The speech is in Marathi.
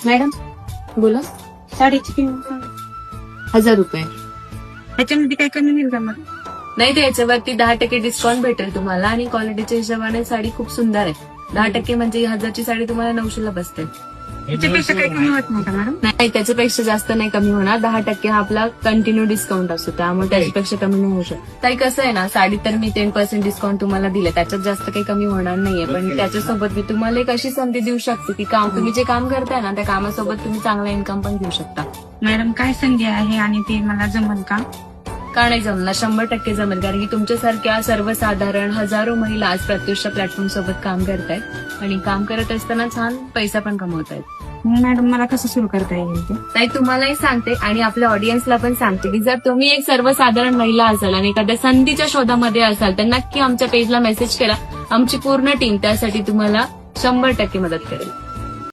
मॅडम बोला. साडीची किंमत सांगा. 1000 रुपये. ह्याच्यामध्ये काही कमी होईल का मग? नाही, तर याच्यावरती 10% डिस्काउंट भेटेल तुम्हाला आणि क्वालिटीच्या हिशोबाने साडी खूप सुंदर आहे. 10% म्हणजे 1000ची साडी तुम्हाला 900ला बसते. ह्याच्यापेक्षा काही कमी होत नाही का मॅडम? नाही, त्याच्यापेक्षा जास्त नाही कमी होणार. 10% हा आपला कंटिन्यू डिस्काउंट असतो, त्यामुळे त्याच्यापेक्षा कमी नाही होऊ शकत. ताई कसं आहे ना, साडी तर मी 10% डिस्काउंट तुम्हाला दिलं, त्याच्यात जास्त काही कमी होणार नाहीये. पण त्याच्यासोबत मी तुम्हाला एक अशी संधी देऊ शकते की तुम्ही जे काम करताय ना, त्या कामासोबत तुम्ही चांगला इन्कम पण घेऊ शकता. मॅडम काय संधी आहे आणि ते मला जमल का? का नाही जमणार? 100% जमेल. कारण की तुमच्यासारख्या सर्वसाधारण हजारो महिला आज प्रत्युष प्लॅटफॉर्म सोबत काम करतायत आणि काम करत असताना छान पैसा पण कमवतायत. मॅडम मला कसं सुरू करता येईल ते? ताई तुम्हालाही सांगते आणि आपल्या ऑडियन्सला पण सांगते की जर तुम्ही एक सर्वसाधारण महिला असाल आणि एखाद्या संधीच्या शोधामध्ये असाल तर नक्की आमच्या पेजला मेसेज करा. आमची पूर्ण टीम त्यासाठी तुम्हाला 100% मदत करेल.